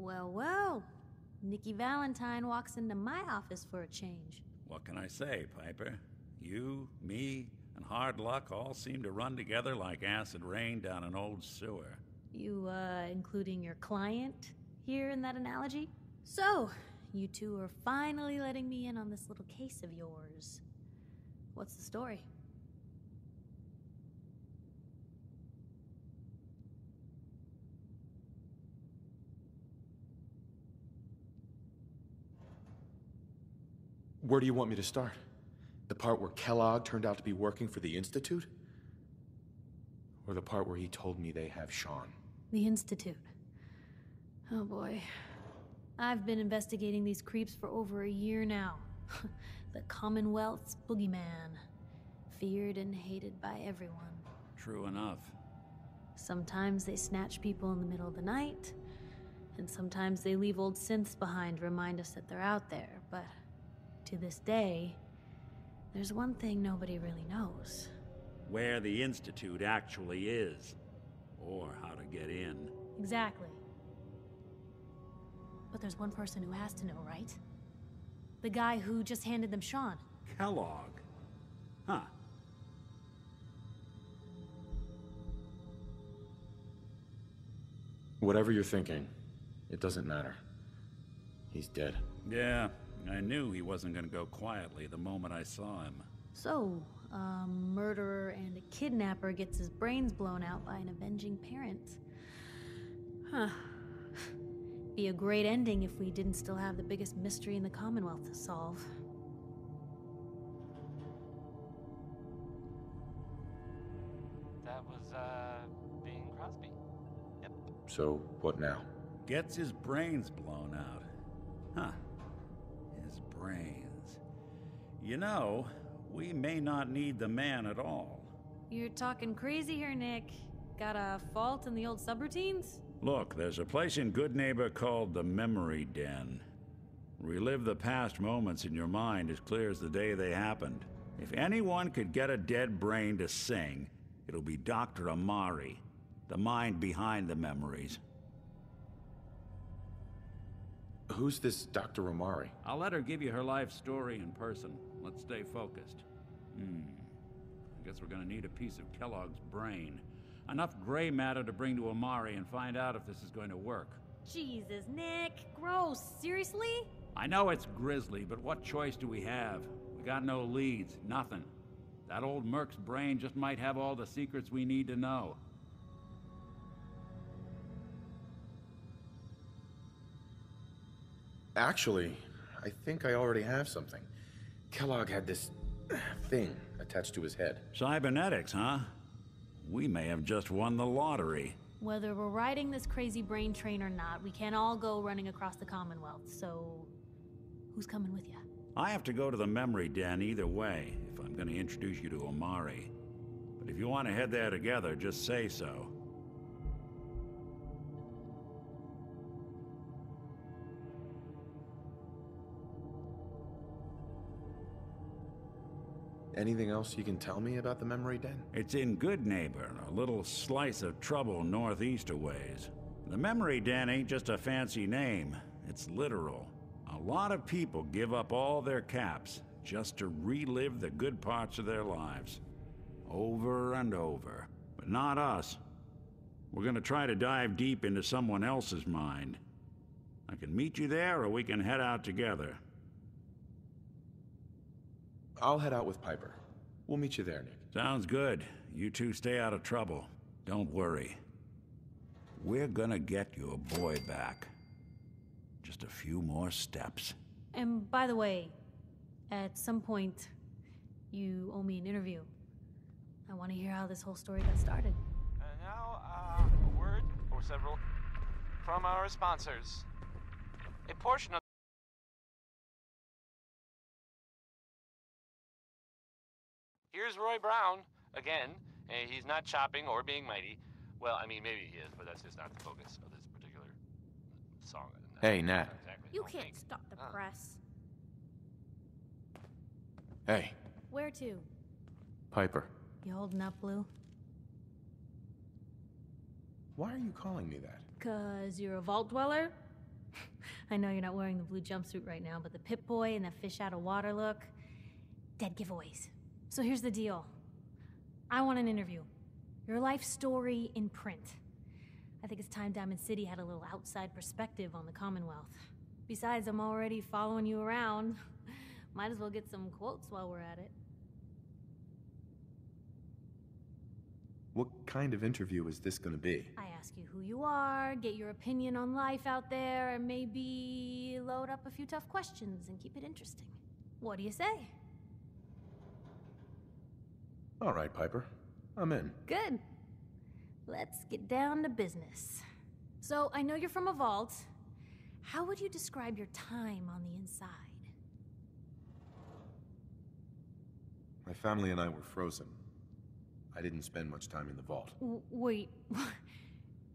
Well, well. Nikki Valentine walks into my office for a change. What can I say, Piper? You, me, and hard luck all seem to run together like acid rain down an old sewer. You, including your client here in that analogy? So, you two are finally letting me in on this little case of yours. What's the story? Where do you want me to start? The part where Kellogg turned out to be working for the Institute? Or the part where he told me they have Sean? The Institute. Oh boy. I've been investigating these creeps for over a year now. The Commonwealth's boogeyman. Feared and hated by everyone. True enough. Sometimes they snatch people in the middle of the night, and sometimes they leave old synths behind to remind us that they're out there, but to this day, there's one thing nobody really knows. Where the Institute actually is. Or how to get in. Exactly. But there's one person who has to know, right? The guy who just handed them Sean. Kellogg. Huh. Whatever you're thinking, it doesn't matter. He's dead. Yeah, I knew he wasn't gonna go quietly the moment I saw him. So, a murderer and a kidnapper gets his brains blown out by an avenging parent. Huh. Be a great ending if we didn't still have the biggest mystery in the Commonwealth to solve. That was, Bing Crosby. Yep. So, what now? Gets his brains blown out. Huh. His brains. You know, we may not need the man at all. You're talking crazy here, Nick. Got a fault in the old subroutines? Look, there's a place in Good Neighbor called the Memory Den. Relive the past moments in your mind as clear as the day they happened. If anyone could get a dead brain to sing, it'll be Dr. Amari, the mind behind the memories. Who's this Dr. Amari? I'll let her give you her life story in person. Let's stay focused. I guess we're gonna need a piece of Kellogg's brain. Enough gray matter to bring to Amari and find out if this is going to work. Jesus, Nick. Gross. Seriously? I know it's grisly, but what choice do we have? We got no leads, nothing. That old Merc's brain just might have all the secrets we need to know. Actually, I think I already have something. Kellogg had this thing attached to his head. Cybernetics, huh? We may have just won the lottery. Whether we're riding this crazy brain train or not, we can't all go running across the Commonwealth, so who's coming with you? I have to go to the Memory Den either way, if I'm going to introduce you to Amari. But if you want to head there together, just say so. Anything else you can tell me about the Memory Den? It's in Good Neighbor, a little slice of trouble northeast a ways. The Memory Den ain't just a fancy name, it's literal. A lot of people give up all their caps just to relive the good parts of their lives. Over and over. But not us. We're gonna try to dive deep into someone else's mind. I can meet you there, or we can head out together. I'll head out with Piper. We'll meet you there, Nick. Sounds good. You two stay out of trouble. Don't worry. We're gonna get your boy back. Just a few more steps. And by the way, at some point, you owe me an interview. I want to hear how this whole story got started. And now, a word or several from our sponsors. A portion of Here's Roy Brown, again. He's not chopping or being mighty. Well, I mean, maybe he is, but that's just not the focus of this particular song. Hey, Nat. Exactly. You Oh, can't thanks. stop the press. Hey, Where to? Piper. You holding up, Blue? Why are you calling me that? 'Cause you're a vault dweller? I know you're not wearing the blue jumpsuit right now, but the Pip-Boy and the fish out of water look, dead giveaways. So here's the deal. I want an interview. Your life story in print. I think it's time Diamond City had a little outside perspective on the Commonwealth. Besides, I'm already following you around. Might as well get some quotes while we're at it. What kind of interview is this gonna be? I ask you who you are, get your opinion on life out there, and maybe load up a few tough questions and keep it interesting. What do you say? All right, Piper. I'm in. Good. Let's get down to business. So, I know you're from a vault. How would you describe your time on the inside? My family and I were frozen. I didn't spend much time in the vault. Wait,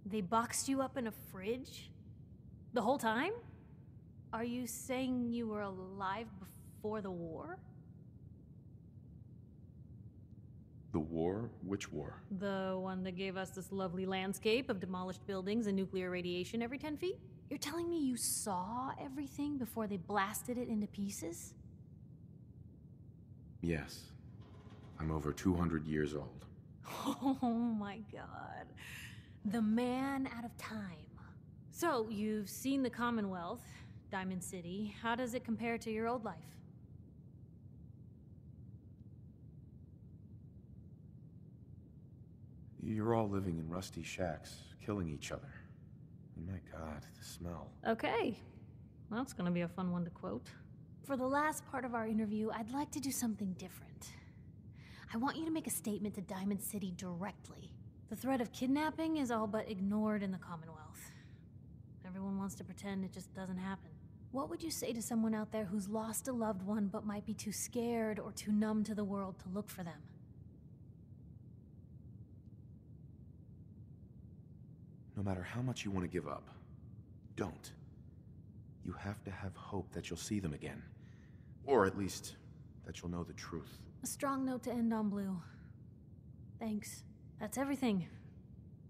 they boxed you up in a fridge? The whole time? Are you saying you were alive before the war? The war? Which war? The one that gave us this lovely landscape of demolished buildings and nuclear radiation every 10 feet? You're telling me you saw everything before they blasted it into pieces? Yes. I'm over 200 years old. Oh my god. The man out of time. So, you've seen the Commonwealth, Diamond City. How does it compare to your old life? You're all living in rusty shacks, killing each other. My god, the smell. Okay. Well, that's gonna be a fun one to quote. For the last part of our interview, I'd like to do something different. I want you to make a statement to Diamond City directly. The threat of kidnapping is all but ignored in the Commonwealth. Everyone wants to pretend it just doesn't happen. What would you say to someone out there who's lost a loved one but might be too scared or too numb to the world to look for them? No matter how much you want to give up, don't. You have to have hope that you'll see them again. Or at least, that you'll know the truth. A strong note to end on, Blue. Thanks. That's everything.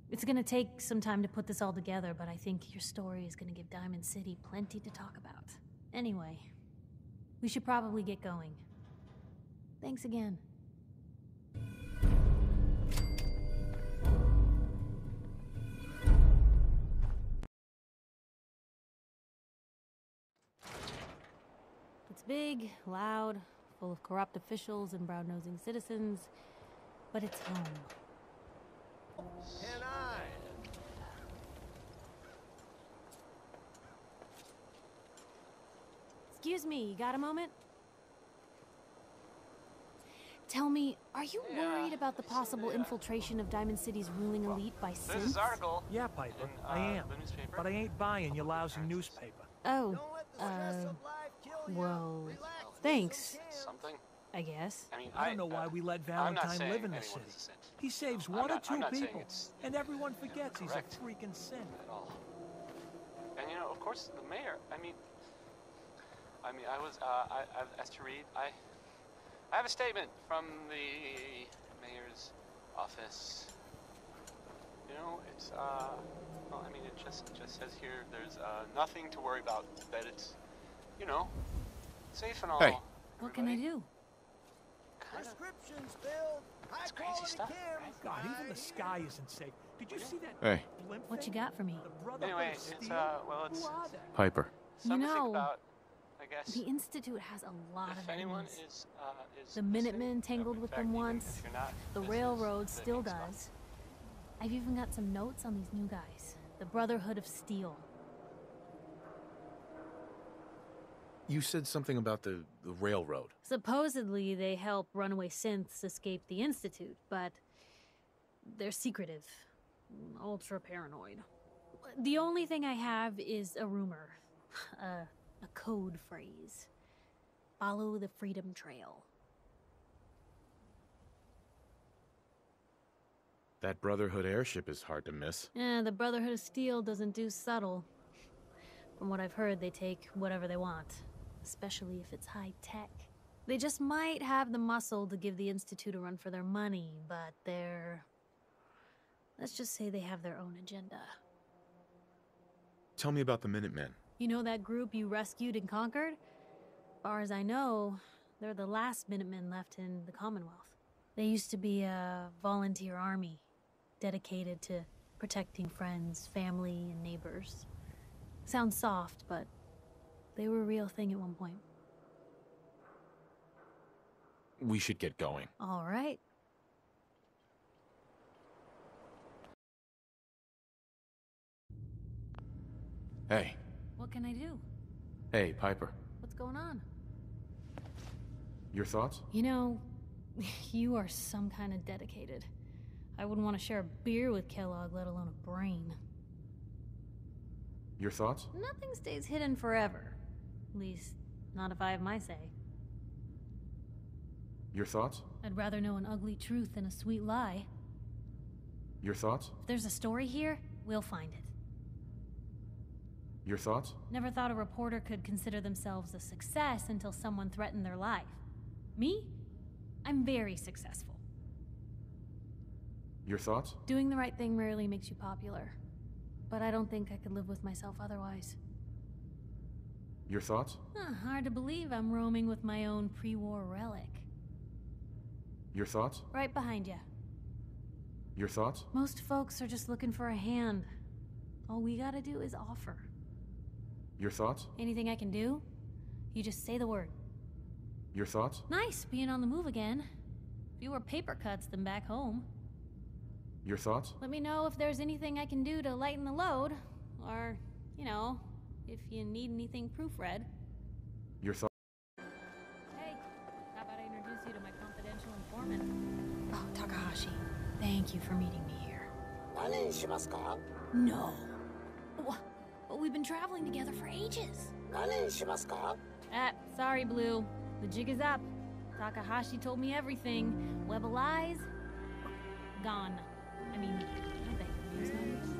It's gonna take some time to put this all together, but I think your story is gonna give Diamond City plenty to talk about. Anyway, we should probably get going. Thanks again. It's big, loud, full of corrupt officials and brown-nosing citizens, but it's home. And I. Excuse me, you got a moment? Tell me, are you worried about the possible infiltration of Diamond City's ruling elite by There's synths? this article. Yeah, Piper, in, I am. The newspaper. But I ain't buying your lousy newspaper. Oh, Don't let the stress of life kill you. well, Relax, thanks, Something. I guess. I mean, I don't know why we let Valentine saying live in the anyone city. is a saint. He saves I'm one or not- two I'm not saying people, it's, and everyone forgets he's a correct. freaking sin. At all. And you know, of course, the mayor. I mean, I was I've asked to read. I have a statement from the mayor's office. You know, it's well, I mean, it just says here there's nothing to worry about. That it's, you know, safe and all. Hey. What can I Everybody. do? Kinda. Prescriptions filled. High That's crazy quality stuff, care. right? God, even the sky isn't safe. Did you see that Hey. blimp What you thing? got for me? The Brotherhood Anyway, of it's Steel? well, it's Who are they? Piper. something to know, think about. I guess. The Institute has a lot If of anyone enemies. is The listening, Minutemen tangled in with fact, them even once. if you're not, The this is railroad the still main spot. does. I've even got some notes on these new guys. The Brotherhood of Steel. You said something about the railroad. Supposedly, they help runaway synths escape the Institute, but they're secretive. Ultra paranoid. The only thing I have is a rumor. A code phrase. Follow the Freedom Trail. That Brotherhood airship is hard to miss. The Brotherhood of Steel doesn't do subtle. From what I've heard, they take whatever they want, especially if it's high tech. They just might have the muscle to give the Institute a run for their money, but they're... let's just say they have their own agenda. Tell me about the Minutemen. You know that group you rescued and conquered? As far as I know, they're the last Minutemen left in the Commonwealth. They used to be a volunteer army, dedicated to protecting friends, family, and neighbors. Sounds soft, but they were a real thing at one point. We should get going. All right. Hey. What can I do? Hey, Piper. What's going on? Your thoughts? You know, you are some kind of dedicated. I wouldn't want to share a beer with Kellogg, let alone a brain. Your thoughts? Nothing stays hidden forever. At least, not if I have my say. Your thoughts? I'd rather know an ugly truth than a sweet lie. Your thoughts? If there's a story here, we'll find it. Your thoughts? Never thought a reporter could consider themselves a success until someone threatened their life. Me? I'm very successful. Your thoughts? Doing the right thing rarely makes you popular. But I don't think I could live with myself otherwise. Your thoughts? Hard to believe I'm roaming with my own pre-war relic. Your thoughts? Right behind you. Your thoughts? Most folks are just looking for a hand. All we gotta do is offer. Your thoughts? Anything I can do? You just say the word. Your thoughts? Nice being on the move again. Fewer paper cuts than back home. Your thoughts? Let me know if there's anything I can do to lighten the load. Or, you know, if you need anything proofread. Your thoughts? Hey, how about I introduce you to my confidential informant? Oh, Takahashi, thank you for meeting me here. No. But we've been traveling together for ages. Sorry, Blue. The jig is up. Takahashi told me everything. Web of lies? Gone. I mean, I beg your news.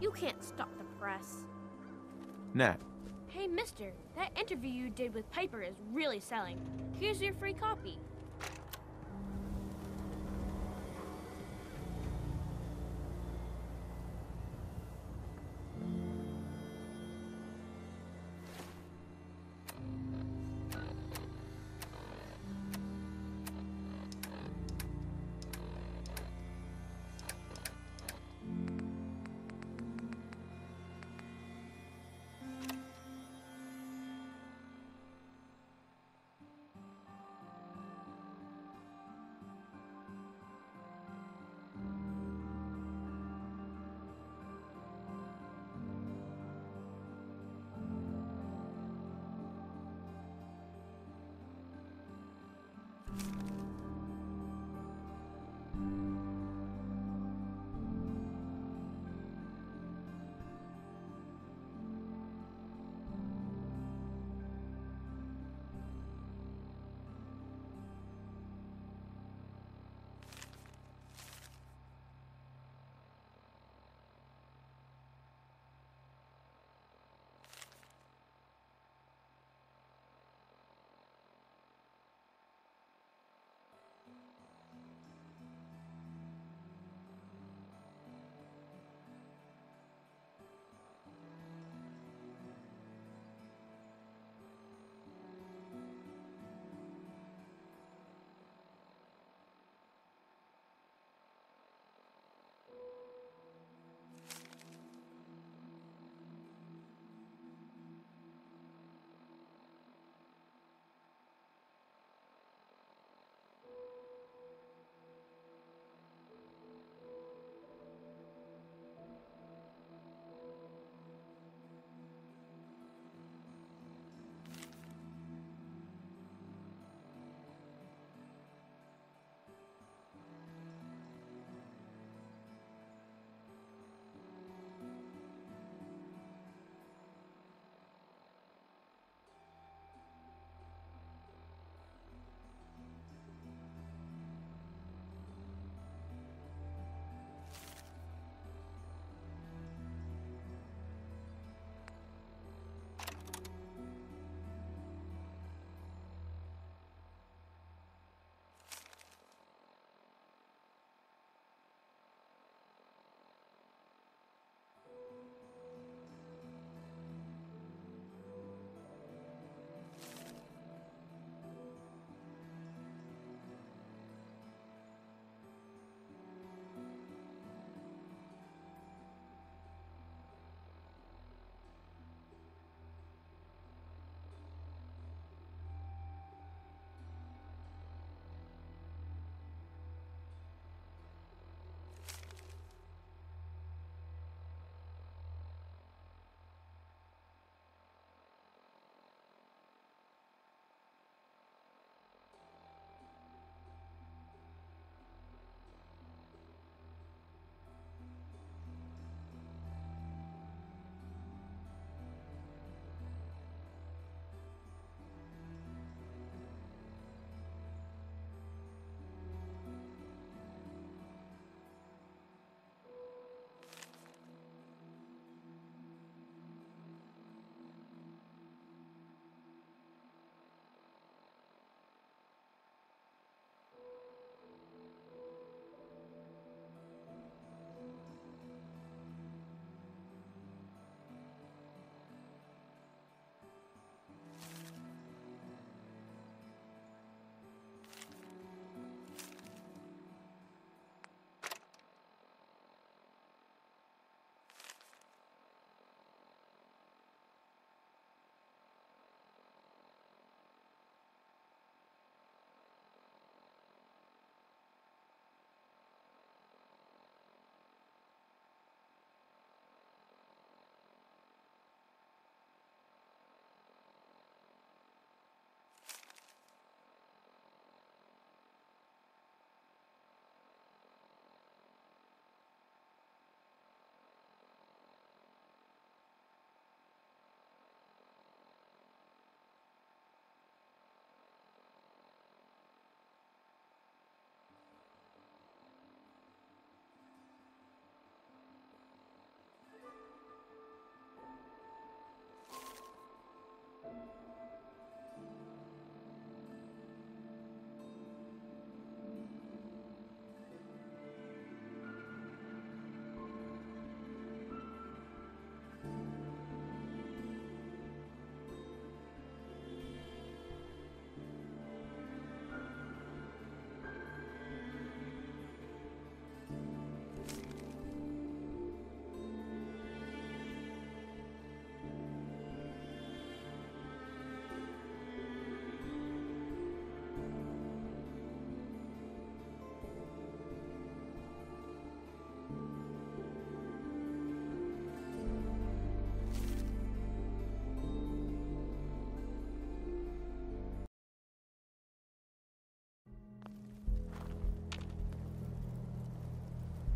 You can't stop the press. Nat. Hey, mister, that interview you did with Piper is really selling. Here's your free copy.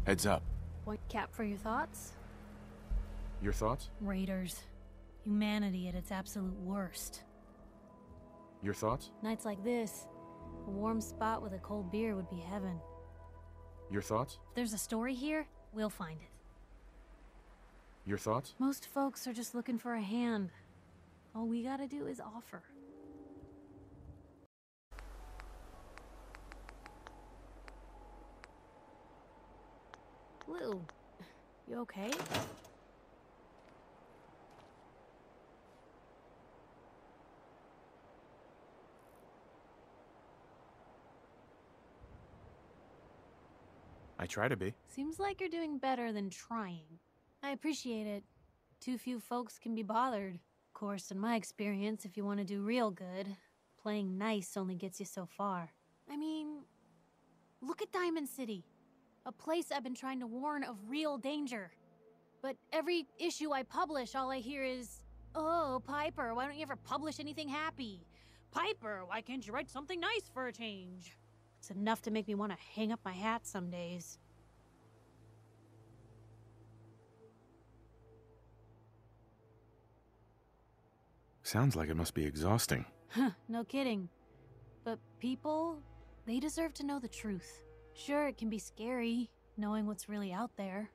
Heads up. Point cap for your thoughts? Your thoughts? Raiders. Humanity at its absolute worst. Your thoughts? Nights like this, a warm spot with a cold beer would be heaven. Your thoughts? If there's a story here, we'll find it. Your thoughts? Most folks are just looking for a hand. All we gotta do is offer. Lou, you okay? I try to be. Seems like you're doing better than trying. I appreciate it. Too few folks can be bothered. Of course, in my experience, if you want to do real good, playing nice only gets you so far. I mean, look at Diamond City. A place I've been trying to warn of real danger. But every issue I publish, all I hear is, "Oh, Piper, why don't you ever publish anything happy? Piper, why can't you write something nice for a change?" It's enough to make me want to hang up my hat some days. Sounds like it must be exhausting. Huh, no kidding. But people, they deserve to know the truth. Sure, it can be scary, knowing what's really out there.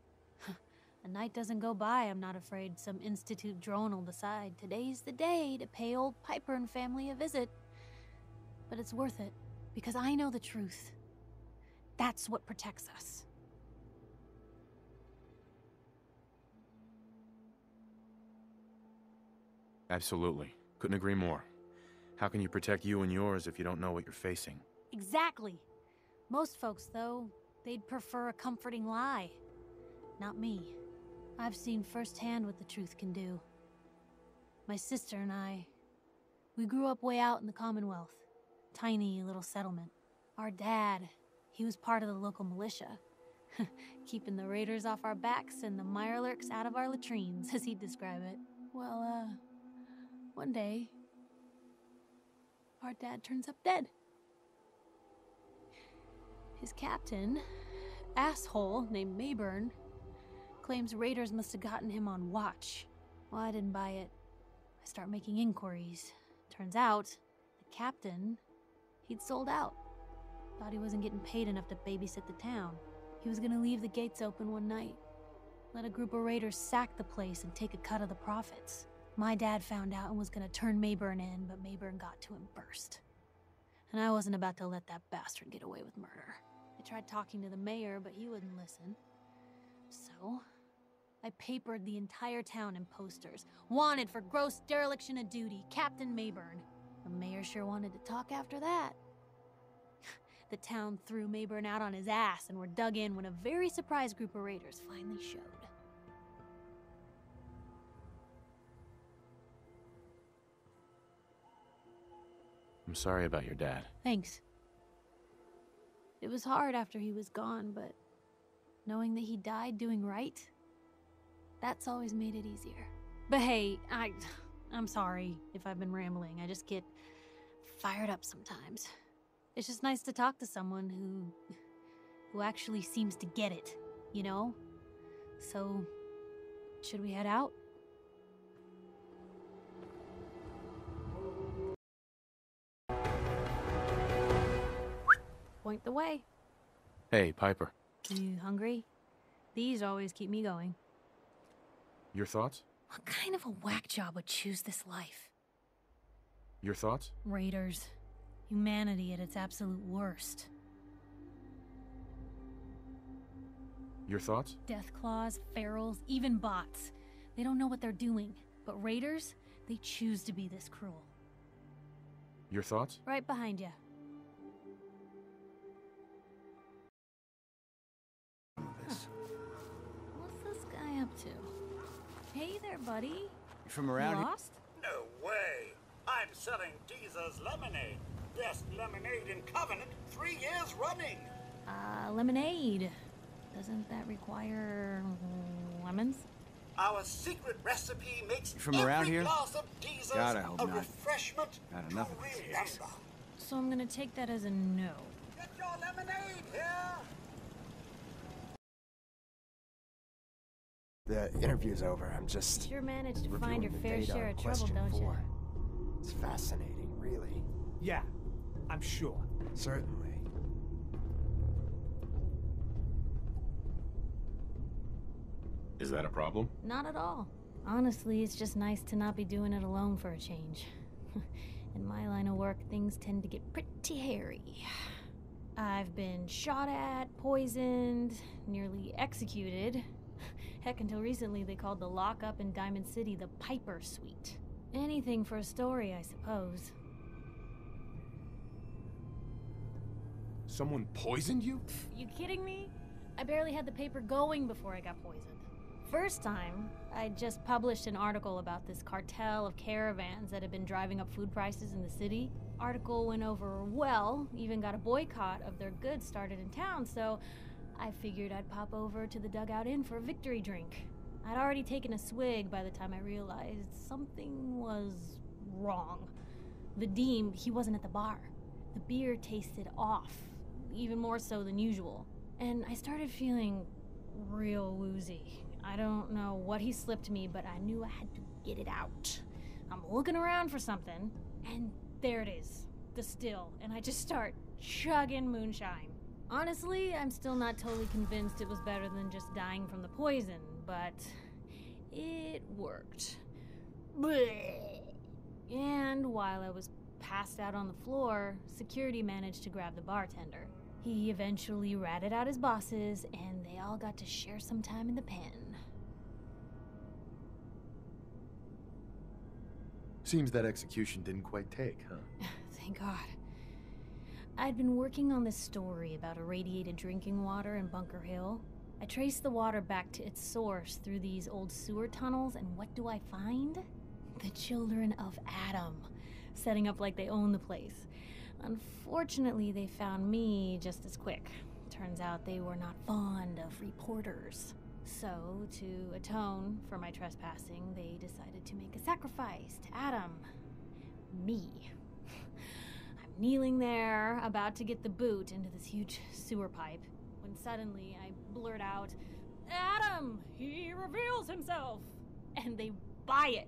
A night doesn't go by, I'm not afraid some Institute drone will decide today's the day to pay old Piper and family a visit. But it's worth it, because I know the truth. That's what protects us. Absolutely. Couldn't agree more. How can you protect you and yours if you don't know what you're facing? Exactly. Most folks, though, they'd prefer a comforting lie. Not me. I've seen firsthand what the truth can do. My sister and I, we grew up way out in the Commonwealth. Tiny little settlement. Our dad, he was part of the local militia. Keeping the raiders off our backs and the mirelurks out of our latrines, as he'd describe it. Well, one day, our dad turns up dead. His captain, asshole named Mayburn, claims raiders must have gotten him on watch. Well, I didn't buy it. I start making inquiries. Turns out, the captain, he'd sold out. Thought he wasn't getting paid enough to babysit the town. He was gonna leave the gates open one night. Let a group of raiders sack the place and take a cut of the profits. My dad found out and was gonna turn Mayburn in, but Mayburn got to him first. And I wasn't about to let that bastard get away with murder. I tried talking to the mayor, but he wouldn't listen. So, I papered the entire town in posters. Wanted for gross dereliction of duty, Captain Mayburn. The mayor sure wanted to talk after that. The town threw Mayburn out on his ass and were dug in when a very surprised group of raiders finally showed. I'm sorry about your dad. Thanks. It was hard after he was gone, but knowing that he died doing right, that's always made it easier. But hey, I'm sorry if I've been rambling. I just get fired up sometimes. It's just nice to talk to someone who actually seems to get it, you know? So, should we head out? Point the way. Hey, Piper. You hungry? These always keep me going. Your thoughts? What kind of a whack job would choose this life? Your thoughts? Raiders. Humanity at its absolute worst. Your thoughts? Deathclaws, ferals, even bots. They don't know what they're doing. But raiders, they choose to be this cruel. Your thoughts? Right behind you. What's this guy up to? Hey there, buddy. You from around here? Lost? No way! I'm selling Deezer's lemonade. Best lemonade in Covenant 3 years running. Lemonade. Doesn't that require lemons? Our secret recipe makes You from around every here? glass of Deezer's God, I hope a not. refreshment Not to enough of it. remember. So I'm gonna take that as a no. Get your lemonade here! The interview's over. I'm just Sure managed to find your reviewing the fair data share on of trouble, question don't you? 4. It's fascinating, really. Yeah, I'm sure. Certainly. Is that a problem? Not at all. Honestly, it's just nice to not be doing it alone for a change. In my line of work, things tend to get pretty hairy. I've been shot at, poisoned, nearly executed. Heck, until recently they called the lockup in Diamond City the Piper Suite. Anything for a story, I suppose. Someone poisoned you? You kidding me? I barely had the paper going before I got poisoned. First time, I just published an article about this cartel of caravans that had been driving up food prices in the city. Article went over well, even got a boycott of their goods started in town, so I figured I'd pop over to the Dugout Inn for a victory drink. I'd already taken a swig by the time I realized something was wrong. Vadim, he wasn't at the bar. The beer tasted off, even more so than usual. And I started feeling real woozy. I don't know what he slipped me, but I knew I had to get it out. I'm looking around for something, and there it is, the still, and I just start chugging moonshine. Honestly, I'm still not totally convinced it was better than just dying from the poison, but it worked. Blech. And while I was passed out on the floor, security managed to grab the bartender. He eventually ratted out his bosses, and they all got to share some time in the pen. Seems that execution didn't quite take, huh? Thank God. I'd been working on this story about irradiated drinking water in Bunker Hill. I traced the water back to its source through these old sewer tunnels, and what do I find? The children of Adam, setting up like they own the place. Unfortunately, they found me just as quick. Turns out they were not fond of reporters. So, to atone for my trespassing, they decided to make a sacrifice to Adam. Me. I'm kneeling there, about to get the boot into this huge sewer pipe, when suddenly I blurt out, "Adam! He reveals himself!" And they buy it.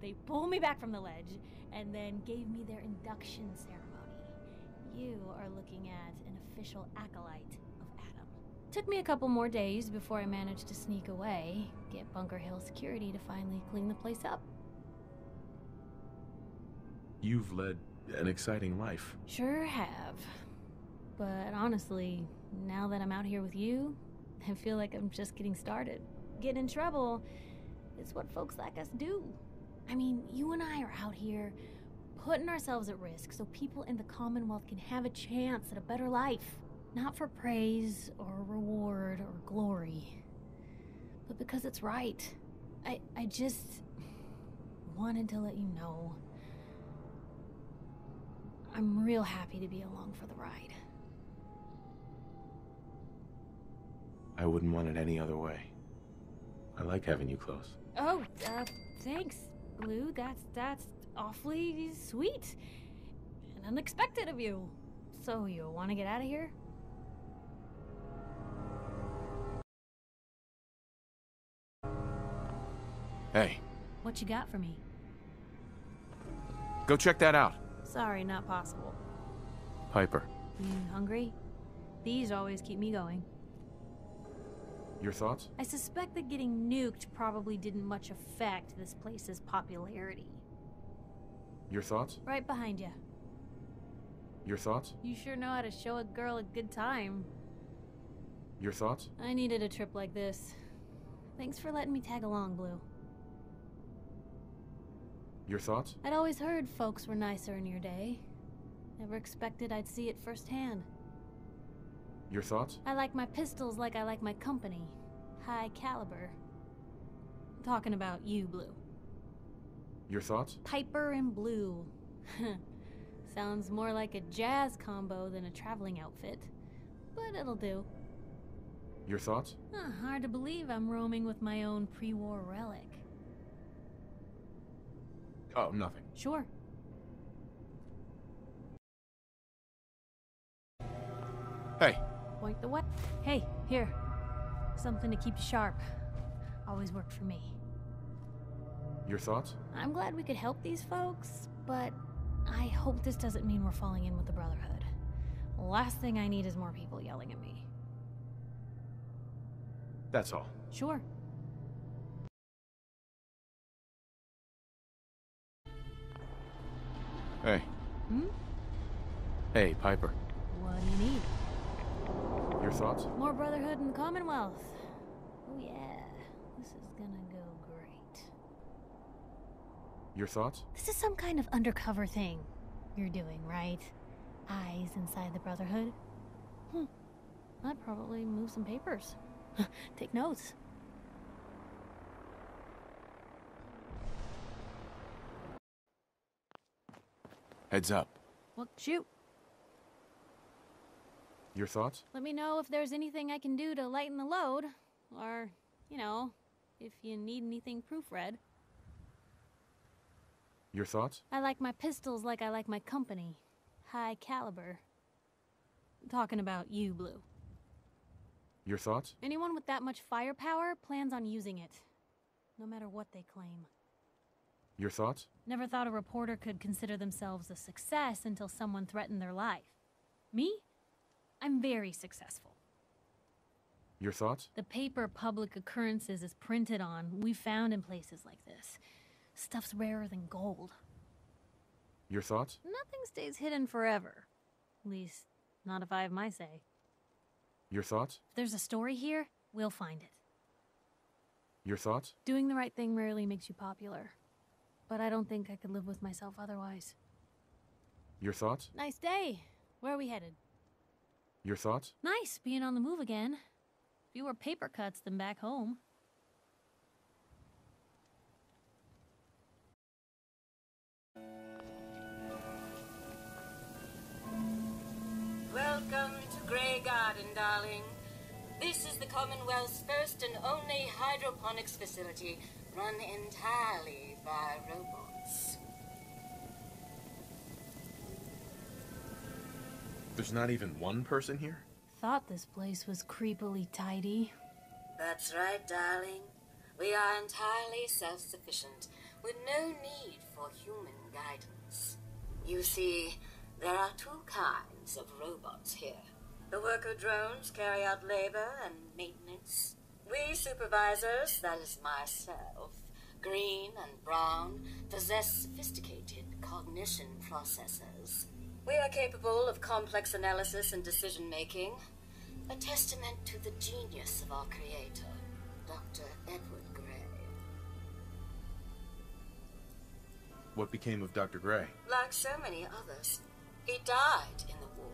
They pull me back from the ledge, and then gave me their induction ceremony. You are looking at an official acolyte of Adam. Took me a couple more days before I managed to sneak away, get Bunker Hill security to finally clean the place up. You've led an exciting life. Sure have. But honestly, now that I'm out here with you, I feel like I'm just getting started. Getting in trouble is what folks like us do. I mean, you and I are out here putting ourselves at risk so people in the Commonwealth can have a chance at a better life. Not for praise or reward or glory, but because it's right. I just wanted to let you know I'm real happy to be along for the ride. I wouldn't want it any other way. I like having you close. Oh, thanks, Blue. That's awfully sweet and unexpected of you. So you want to get out of here? Hey, What you got for me? go check that out. Sorry, not possible. Piper, You hungry? These always keep me going. your thoughts? I suspect that getting nuked probably didn't much affect this place's popularity. Your thoughts? Right behind you. Your thoughts? You sure know how to show a girl a good time. Your thoughts? I needed a trip like this. Thanks for letting me tag along, Blue. Your thoughts? I'd always heard folks were nicer in your day. Never expected I'd see it firsthand. Your thoughts? I like my pistols like I like my company. High caliber. I'm talking about you, Blue. Your thoughts? Piper and Blue. Sounds more like a jazz combo than a traveling outfit. But it'll do. Your thoughts? Hard to believe I'm roaming with my own pre-war relic. Oh, nothing. Sure. Hey, Point the way. Hey, here. Something to keep you sharp. Always worked for me. Your thoughts? I'm glad we could help these folks, but I hope this doesn't mean we're falling in with the Brotherhood. Last thing I need is more people yelling at me. That's all. Sure. Hey. Hmm? Hey, Piper. What do you need? Your thoughts? More Brotherhood in the Commonwealth. Oh yeah, this is gonna go great. Your thoughts? This is some kind of undercover thing you're doing, right? Eyes inside the Brotherhood? I'd probably move some papers. Take notes. Heads up. Well, shoot. Your thoughts? Let me know if there's anything I can do to lighten the load. Or, you know, if you need anything proofread. Your thoughts? I like my pistols like I like my company. High caliber. I'm talking about you, Blue. Your thoughts? Anyone with that much firepower plans on using it. No matter what they claim. Your thoughts? Never thought a reporter could consider themselves a success until someone threatened their life. Me? I'm very successful. Your thoughts? The paper public occurrences is printed on, we found in places like this. Stuff's rarer than gold. Your thoughts? Nothing stays hidden forever. At least, not if I have my say. Your thoughts? If there's a story here, we'll find it. Your thoughts? Doing the right thing rarely makes you popular. But I don't think I could live with myself otherwise. Your thoughts? Nice day. Where are we headed? Your thoughts? Nice, being on the move again. Fewer paper cuts than back home. Welcome to Grey Garden, darling. This is the Commonwealth's first and only hydroponics facility run entirely by robots. There's not even one person here? Thought this place was creepily tidy. That's right, darling. We are entirely self-sufficient, with no need for human guidance. You see, there are two kinds of robots here. The worker drones carry out labor and maintenance. We supervisors, that is myself, Green and Brown, possess sophisticated cognition processors. We are capable of complex analysis and decision-making, a testament to the genius of our creator, Dr. Edward Gray. What became of Dr. Gray? Like so many others, he died in the war.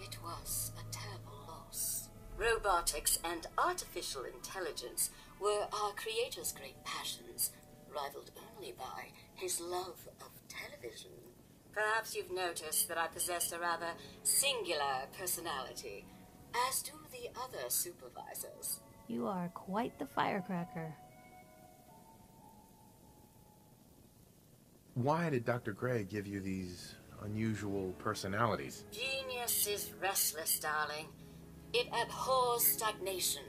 It was a terrible loss. Robotics and artificial intelligence were our creator's great passions, rivaled only by his love of television. Perhaps you've noticed that I possess a rather singular personality, as do the other supervisors. You are quite the firecracker. Why did Dr. Gray give you these unusual personalities? Genius is restless, darling. It abhors stagnation.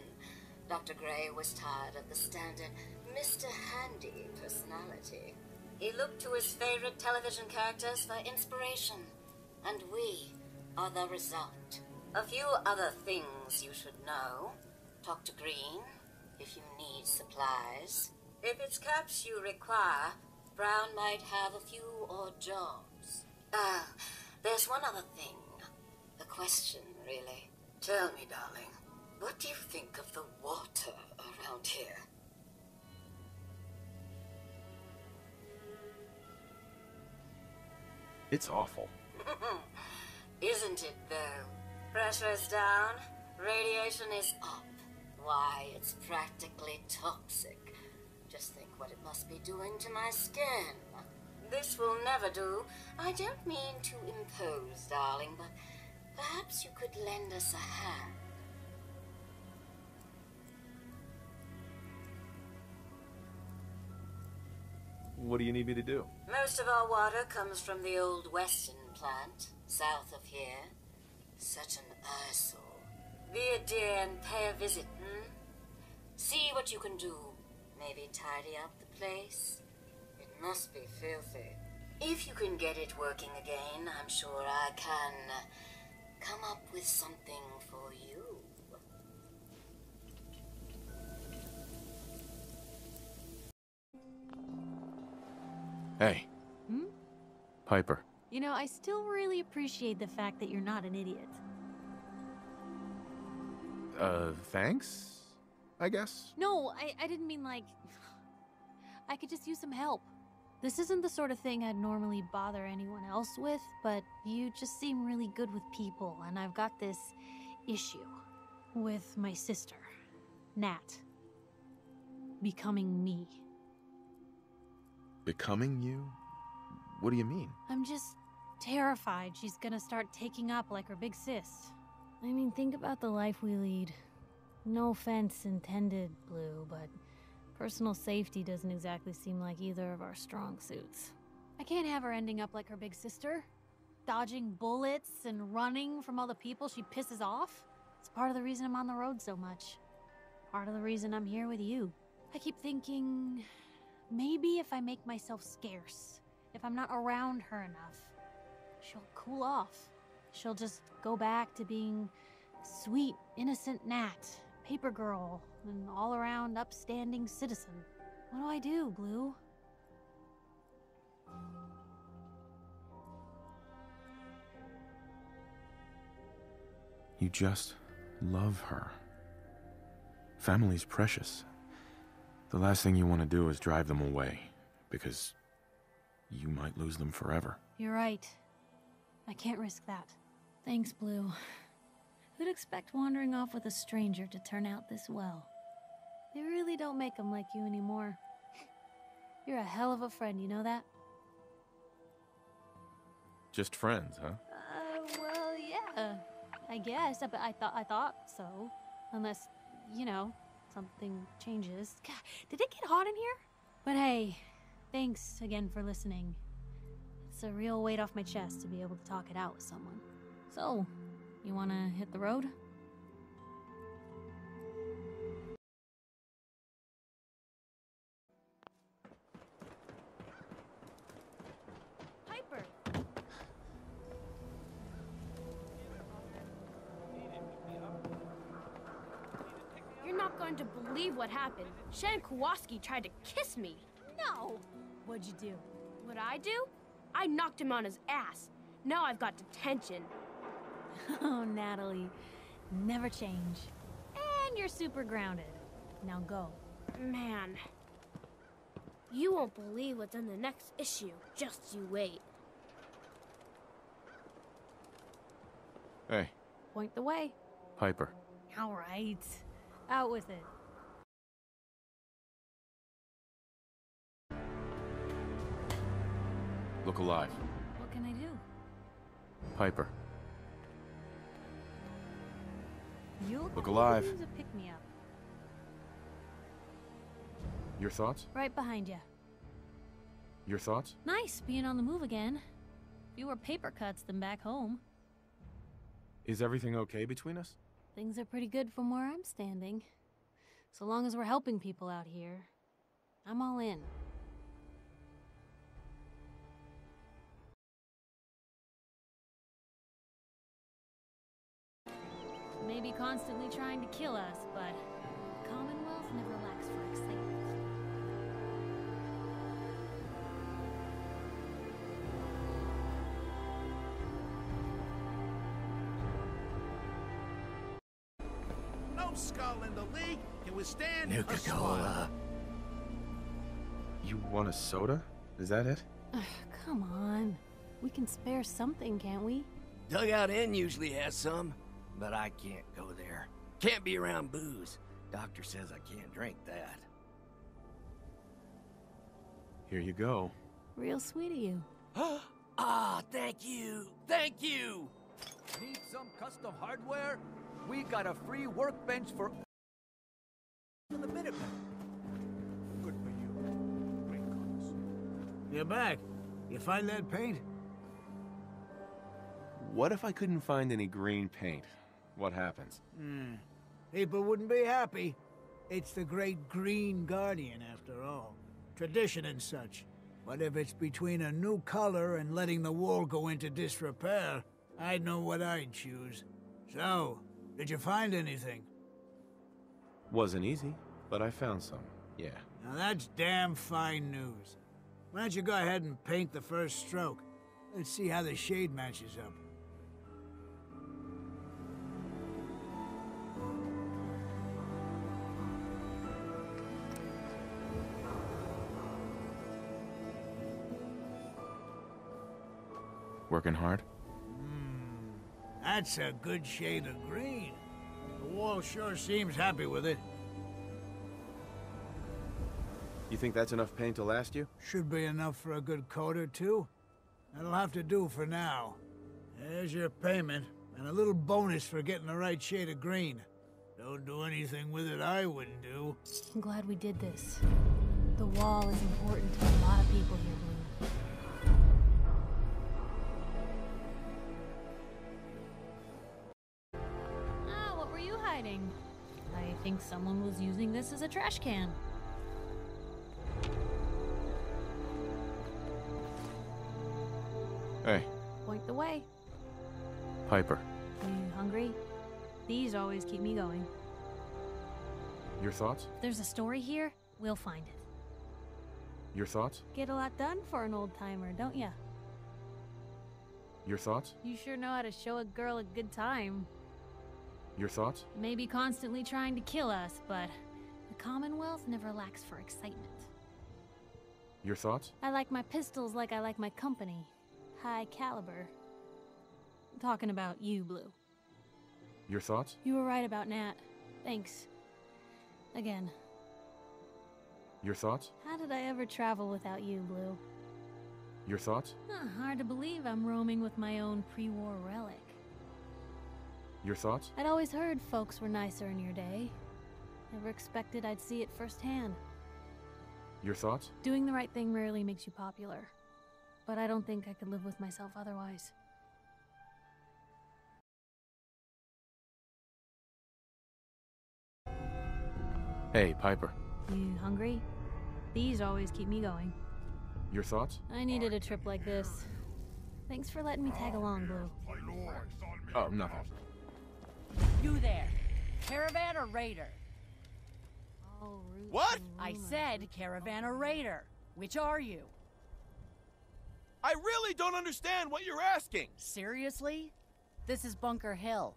Dr. Gray was tired of the standard Mr. Handy personality. He looked to his favorite television characters for inspiration, and we are the result. A few other things you should know. Talk to Green if you need supplies. If it's caps you require, Brown might have a few odd jobs. There's one other thing. A question, really. Tell me, darling, what do you think of the water around here? It's awful. Isn't it, though? Pressure's down, radiation is up. Why, it's practically toxic. Just think what it must be doing to my skin. This will never do. I don't mean to impose, darling, but perhaps you could lend us a hand. What do you need me to do? Most of our water comes from the old Weston plant, south of here. Such an eyesore. Be a dear and pay a visit, See what you can do. Maybe tidy up the place. It must be filthy. If you can get it working again, I'm sure I can come up with something for you. Hey. Hmm? Piper. You know, I still really appreciate the fact that you're not an idiot. Thanks? I guess? No, I didn't mean like... I could just use some help. This isn't the sort of thing I'd normally bother anyone else with, but you just seem really good with people, and I've got this issue with my sister, Nat, becoming me. Becoming you? What do you mean? I'm just terrified she's gonna start taking up like her big sis. I mean, think about the life we lead. No offense intended, Blue, but personal safety doesn't exactly seem like either of our strong suits. I can't have her ending up like her big sister, dodging bullets and running from all the people she pisses off. It's part of the reason I'm on the road so much. Part of the reason I'm here with you. I keep thinking, maybe if I make myself scarce, if I'm not around her enough, she'll cool off. She'll just go back to being sweet, innocent Nat, paper girl, an all-around upstanding citizen. What do I do, Blue? You just love her. Family's precious. The last thing you want to do is drive them away, because you might lose them forever. You're right. I can't risk that. Thanks, Blue. Who'd expect wandering off with a stranger to turn out this well? They really don't make them like you anymore. You're a hell of a friend, you know that? Just friends, huh? Well, yeah. I guess. But I thought so. Unless, you know, something changes. God, did it get hot in here? But hey, thanks again for listening. It's a real weight off my chest to be able to talk it out with someone. So, you wanna hit the road? Piper! You're not going to believe what happened. Shannon Kowalski tried to kiss me. No! What'd you do? What I do? I knocked him on his ass. Now I've got detention. Oh, Natalie. Never change. And you're super grounded. Now go. Man. You won't believe what's in the next issue. Just you wait. Hey, Point the way. Piper. All right. Out with it. Look alive. What can I do? Piper. You Look alive. A pick-me-up. Your thoughts? Right behind you. Your thoughts? Nice being on the move again. Fewer paper cuts than back home. Is everything okay between us? Things are pretty good from where I'm standing. So long as we're helping people out here, I'm all in. Maybe constantly trying to kill us, but Commonwealth never lacks for excitement. No skull in the league can withstand a Nuka-Cola. You want a soda? Is that it? Come on. We can spare something, can't we? Dugout Inn usually has some, but I can't go there. Can't be around booze. Doctor says I can't drink that. Here you go. Real sweet of you. Ah, thank you. Thank you. Need some custom hardware? We got a free workbench for the Minutemen. Good for you. Great cause. You're back. You find that paint? What if I couldn't find any green paint? What happens? People wouldn't be happy. It's the great Green Guardian, after all. Tradition and such. But if it's between a new color and letting the wall go into disrepair, I'd know what I'd choose. So, did you find anything? Wasn't easy, but I found some, yeah. Now that's damn fine news. Why don't you go ahead and paint the first stroke? Let's see how the shade matches up. Working hard? That's a good shade of green. The wall sure seems happy with it. You think that's enough paint to last you? Should be enough for a good coat or two. That'll have to do for now. There's your payment, and a little bonus for getting the right shade of green. Don't do anything with it I wouldn't do. I'm glad we did this. The wall is important to a lot of people here, Blue. Ah, what were you hiding? I think someone was using this as a trash can. Hey. Point the way. Piper. You hungry? These always keep me going. Your thoughts? If there's a story here, we'll find it. Your thoughts? Get a lot done for an old-timer, don't ya? Your thoughts? You sure know how to show a girl a good time. Your thoughts? Maybe constantly trying to kill us, but the Commonwealth never lacks for excitement. Your thoughts? I like my pistols like I like my company. High caliber. I'm talking about you, Blue. Your thoughts? You were right about Nat. Thanks. Again. Your thoughts? How did I ever travel without you, Blue? Your thoughts? Hard to believe I'm roaming with my own pre-war relic. Your thoughts? I'd always heard folks were nicer in your day. Never expected I'd see it firsthand. Your thoughts? Doing the right thing rarely makes you popular. But I don't think I could live with myself otherwise. Hey, Piper. You hungry? These always keep me going. Your thoughts? I needed a trip like this. Thanks for letting me tag along, Blue. Oh, nothing. You there. Caravan or Raider? What? I said caravan or Raider. Which are you? I really don't understand what you're asking. Seriously? This is Bunker Hill.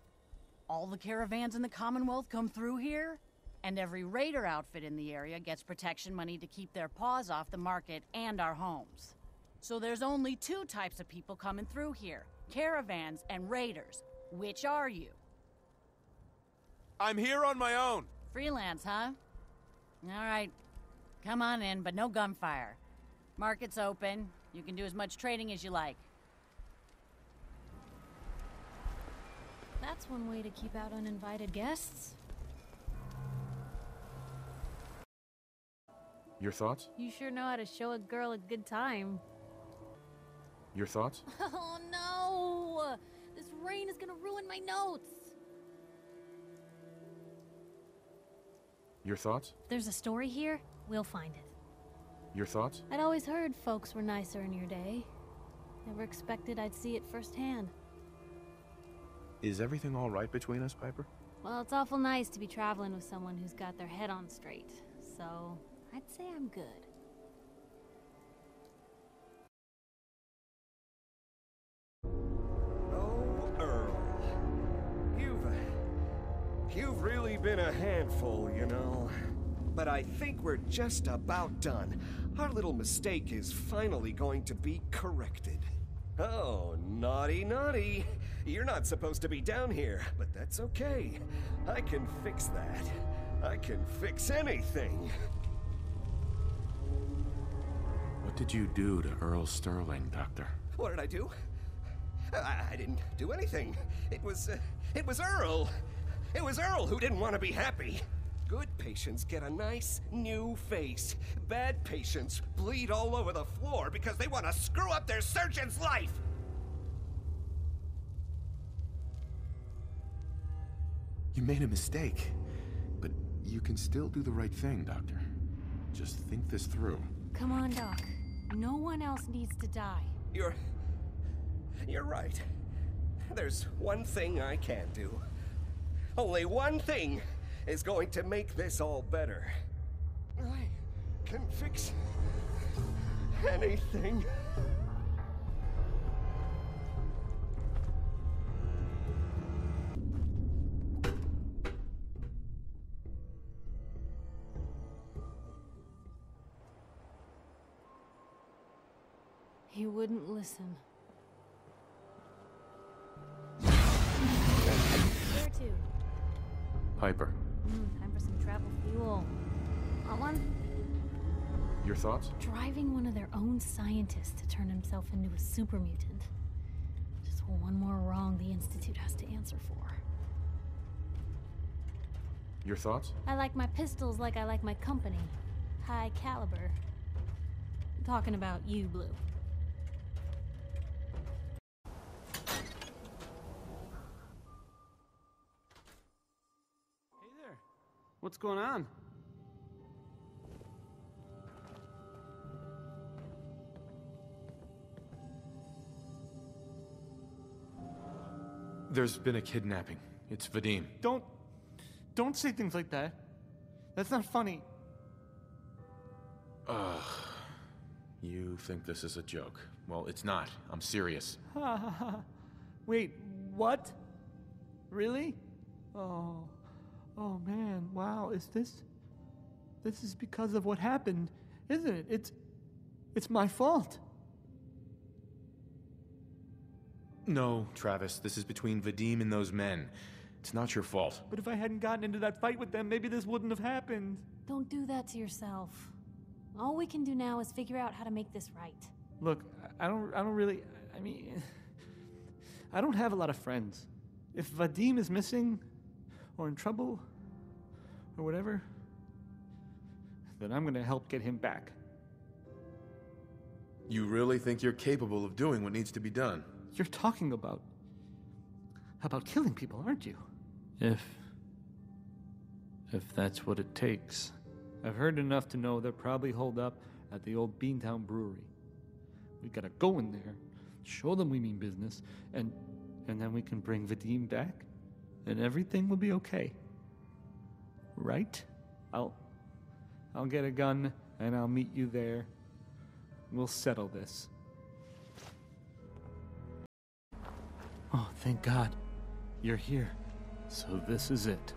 All the caravans in the Commonwealth come through here, and every Raider outfit in the area gets protection money to keep their paws off the market and our homes. So there's only two types of people coming through here, caravans and Raiders. Which are you? I'm here on my own. Freelance, huh? All right. Come on in, but no gunfire. Market's open. You can do as much trading as you like. That's one way to keep out uninvited guests. Your thoughts? You sure know how to show a girl a good time. Your thoughts? Oh no! This rain is gonna ruin my notes! Your thoughts? If there's a story here, we'll find it. Your thoughts? I'd always heard folks were nicer in your day. Never expected I'd see it firsthand. Is everything all right between us, Piper? Well, it's awful nice to be traveling with someone who's got their head on straight. So, I'd say I'm good. Oh, Earl. You've really been a handful, you know. But I think we're just about done. Our little mistake is finally going to be corrected. Oh, naughty, naughty. You're not supposed to be down here, but that's okay. I can fix that. I can fix anything. What did you do to Earl Sterling, Doctor? What did I do? I didn't do anything. It was Earl. It was Earl who didn't want to be happy. Good patients get a nice, new face. Bad patients bleed all over the floor because they want to screw up their surgeon's life! You made a mistake. But You can still do the right thing, Doctor. Just think this through. Come on, Doc. No one else needs to die. You're right. There's one thing I can do. Only one thing is going to make this all better. I can fix anything. He wouldn't listen. Where to? Piper, Time for some travel fuel. Want one? your thoughts? Driving one of their own scientists to turn himself into a super mutant. Just one more wrong the Institute has to answer for. Your thoughts? I like my pistols like I like my company. High caliber. I'm talking about you, Blue. What's going on? There's been a kidnapping. It's Vadim. Don't say things like that. That's not funny. Ugh. You think this is a joke. Well, it's not. I'm serious. Wait, what? Really? Oh man, wow, this is because of what happened, isn't it? It's my fault. No, Travis, this is between Vadim and those men. It's not your fault. But if I hadn't gotten into that fight with them, maybe this wouldn't have happened. Don't do that to yourself. All we can do now is figure out how to make this right. Look, I don't really, I mean, I don't have a lot of friends. If Vadim is missing, or in trouble, or whatever, then I'm gonna help get him back. You really think you're capable of doing what needs to be done? You're talking about killing people, aren't you? If that's what it takes. I've heard enough to know they're probably holed up at the old Beantown Brewery. We gotta go in there, show them we mean business, and then we can bring Vadim back, and everything will be okay. Right? I'll get a gun, and I'll meet you there. We'll settle this. Oh, thank God. You're here. So this is it.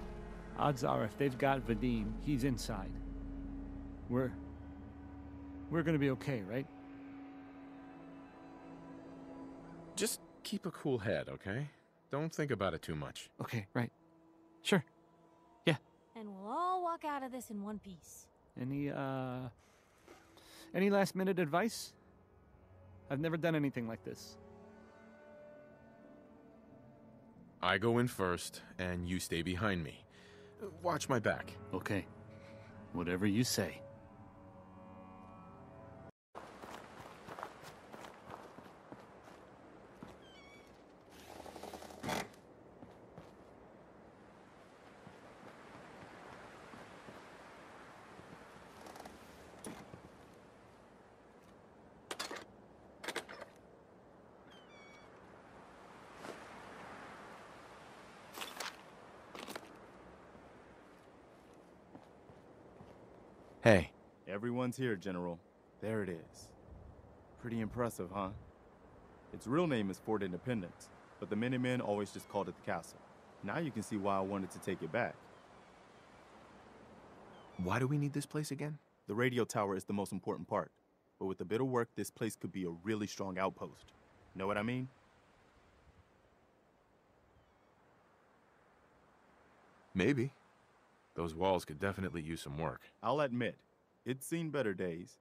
Odds are if they've got Vadim, he's inside. We're gonna be okay, right? Just keep a cool head, okay? Don't think about it too much. Okay, right. Sure. Yeah. And we'll all walk out of this in one piece. Any last minute advice? I've never done anything like this. I go in first, and you stay behind me. Watch my back. Okay. Whatever you say. Hey. Everyone's here, General. There it is. Pretty impressive, huh? Its real name is Fort Independence, but the Minutemen always just called it the castle. Now you can see why I wanted to take it back. Why do we need this place again? The radio tower is the most important part, but with a bit of work, this place could be a really strong outpost. Know what I mean? Maybe. Those walls could definitely use some work. I'll admit, it's seen better days.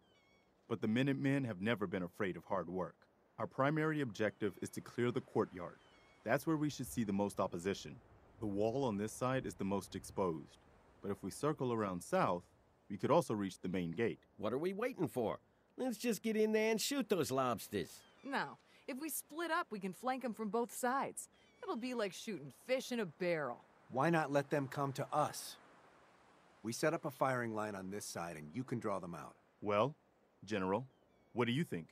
But the Minutemen have never been afraid of hard work. Our primary objective is to clear the courtyard. That's where we should see the most opposition. The wall on this side is the most exposed. But if we circle around south, we could also reach the main gate. What are we waiting for? Let's just get in there and shoot those lobsters. No. If we split up, we can flank them from both sides. It'll be like shooting fish in a barrel. Why not let them come to us? We set up a firing line on this side, and you can draw them out. Well, General, what do you think?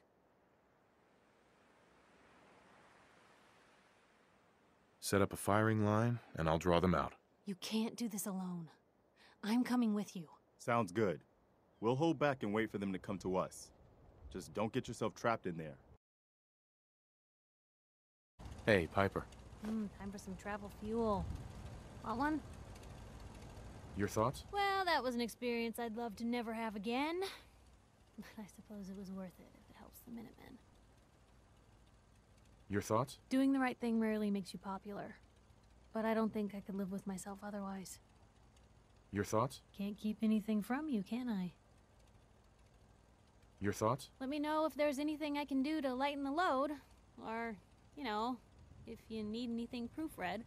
Set up a firing line, and I'll draw them out. You can't do this alone. I'm coming with you. Sounds good. We'll hold back and wait for them to come to us. Just don't get yourself trapped in there. Hey, Piper. Time for some travel fuel. Want one? Your thoughts? Well, that was an experience I'd love to never have again. But I suppose it was worth it if it helps the Minutemen. Your thoughts? Doing the right thing rarely makes you popular. But I don't think I could live with myself otherwise. Your thoughts? Can't keep anything from you, can I? Your thoughts? Let me know if there's anything I can do to lighten the load. Or, you know, if you need anything proofread.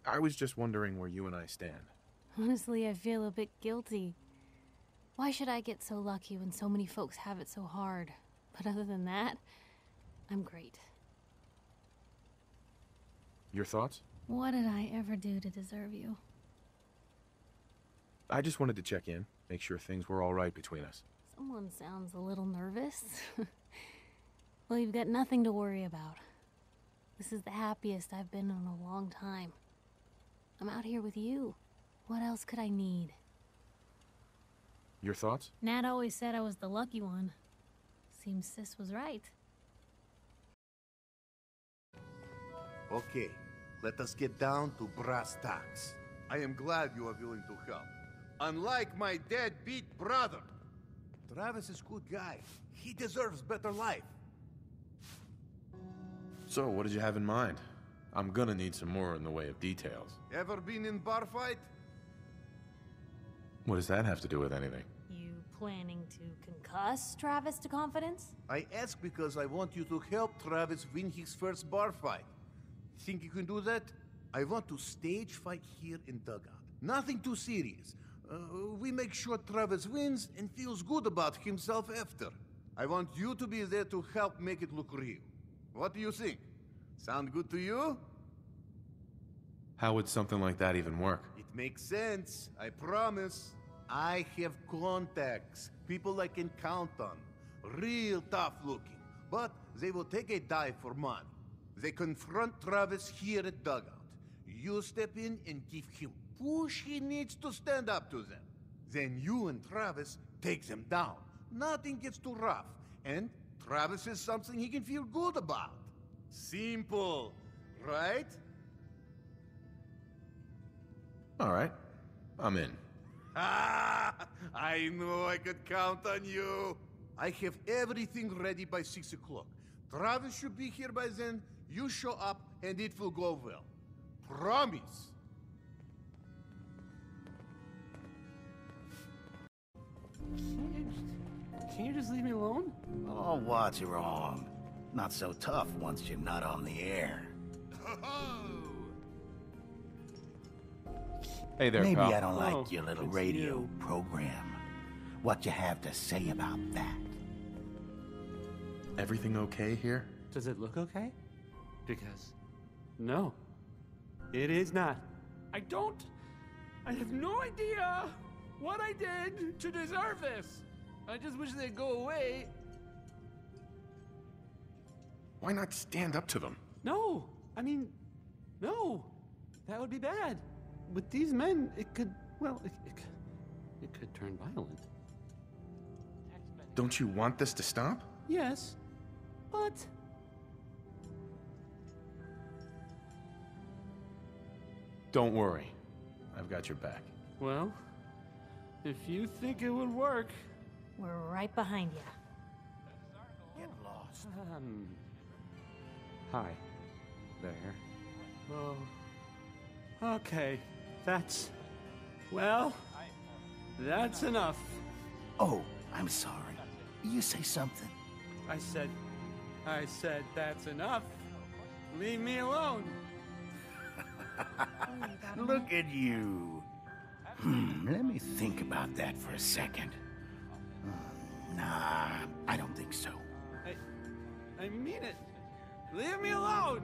I was just wondering where you and I stand. Honestly, I feel a bit guilty. Why should I get so lucky when so many folks have it so hard? But other than that, I'm great. Your thoughts? What did I ever do to deserve you? I just wanted to check in, make sure things were all right between us. Someone sounds a little nervous. Well, you've got nothing to worry about. This is the happiest I've been in a long time. I'm out here with you. What else could I need? Your thoughts? Nat always said I was the lucky one. Seems Sis was right. Okay, let us get down to brass tacks. I am glad you are willing to help. Unlike my deadbeat brother. Travis is a good guy. He deserves better life. So, what did you have in mind? I'm gonna need some more in the way of details. Ever been in bar fight? What does that have to do with anything? You planning to concuss Travis to confidence? I ask because I want you to help Travis win his first bar fight. Think you can do that? I want to stage fight here in Dugout. Nothing too serious. We make sure Travis wins and feels good about himself after. I want you to be there to help make it look real. What do you think? Sound good to you? How would something like that even work? It makes sense, I promise. I have contacts, people I can count on. Real tough looking, but they will take a dive for money. They confront Travis here at Dugout. You step in and give him push he needs to stand up to them. Then you and Travis take them down. Nothing gets too rough, and Travis is something he can feel good about. Simple, right? All right, I'm in. Ah, I knew I could count on you. I have everything ready by 6 o'clock. Travis should be here by then. You show up, and it will go well. Promise. Can you just leave me alone? Oh, what's wrong? Not so tough once you're not on the air. Hey there, Maybe pal. I don't like your little radio program. What you have to say about that? Everything okay here? Does it look okay? Because, no, it is not. I have no idea what I did to deserve this. I just wish they'd go away. Why not stand up to them? No, I mean, no, that would be bad. With these men, it could, well, it could turn violent. Don't you want this to stop? Yes, but Don't worry. I've got your back. well, if you think it would work. We're right behind you. Get lost. Hi. There. Oh. Okay. That's enough. Oh, I'm sorry. You say something. I said that's enough. Leave me alone. Look at you. Let me think about that for a second. Nah, I don't think so. I mean it. Leave me alone.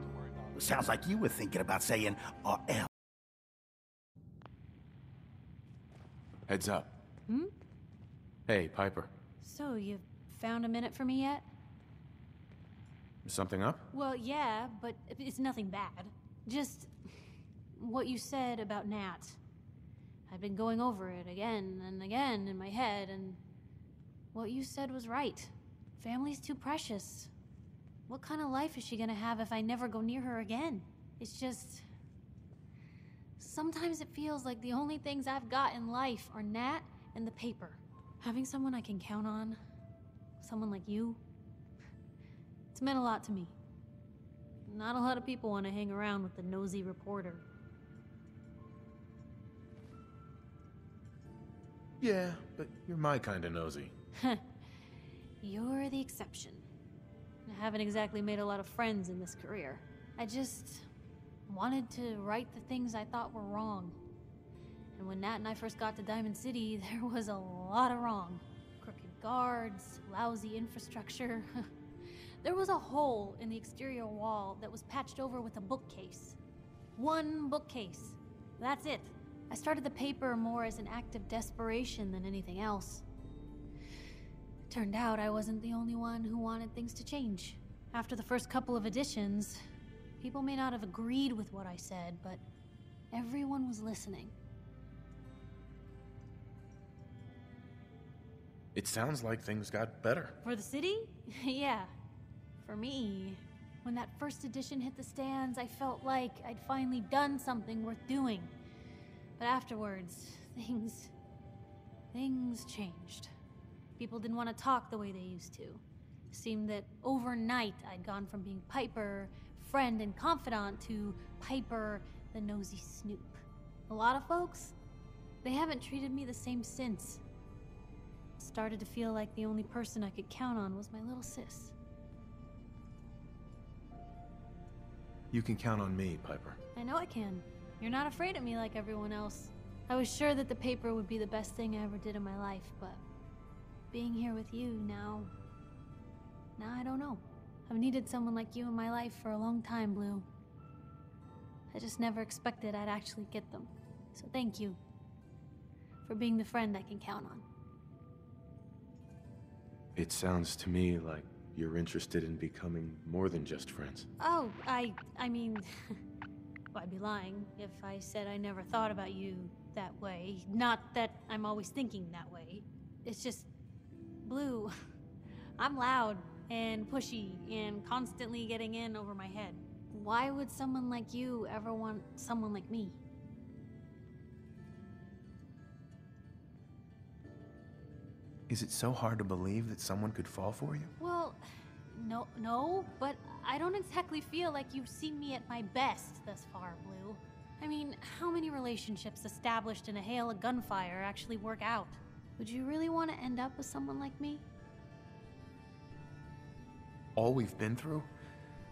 Sounds like you were thinking about saying, or else. Heads up. Hmm? Hey, Piper. So, you found a minute for me yet? Something up? Well, yeah, but it's nothing bad. Just what you said about Nat. I've been going over it again and again in my head, and what you said was right. Family's too precious. What kind of life is she gonna have if I never go near her again? It's just... Sometimes it feels like the only things I've got in life are Nat and the paper. Having someone I can count on, someone like you, it's meant a lot to me. Not a lot of people want to hang around with the nosy reporter. Yeah, but you're my kind of nosy. You're the exception. I haven't exactly made a lot of friends in this career. I just wanted to right the things I thought were wrong. And when Nat and I first got to Diamond City, there was a lot of wrong. Crooked guards, lousy infrastructure. There was a hole in the exterior wall that was patched over with a bookcase. One bookcase. That's it. I started the paper more as an act of desperation than anything else. Turned out I wasn't the only one who wanted things to change. After the first couple of editions, people may not have agreed with what I said, but everyone was listening. It sounds like things got better. For the city? Yeah. For me, when that first edition hit the stands, I felt like I'd finally done something worth doing. But afterwards, things changed. People didn't want to talk the way they used to. It seemed that overnight I'd gone from being Piper, friend and confidant, to Piper, the nosy snoop. A lot of folks, they haven't treated me the same since. It started to feel like the only person I could count on was my little sis. You can count on me, Piper. I know I can. You're not afraid of me like everyone else. I was sure that the paper would be the best thing I ever did in my life, but being here with you now I don't know. I've needed someone like you in my life for a long time, Blue. I just never expected I'd actually get them. So thank you for being the friend I can count on. It sounds to me like you're interested in becoming more than just friends. Oh, I mean, well, I'd be lying if I said I never thought about you that way. Not that I'm always thinking that way. It's just, Blue, I'm loud and pushy and constantly getting in over my head. Why would someone like you ever want someone like me? Is it so hard to believe that someone could fall for you? Well, no, but I don't exactly feel like you've seen me at my best thus far, Blue. I mean, how many relationships established in a hail of gunfire actually work out? Would you really want to end up with someone like me? All we've been through?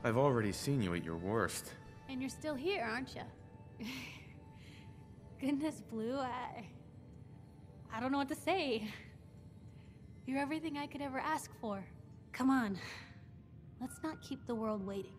I've already seen you at your worst. And you're still here, aren't you? Goodness, Blue, I don't know what to say. You're everything I could ever ask for. Come on, let's not keep the world waiting.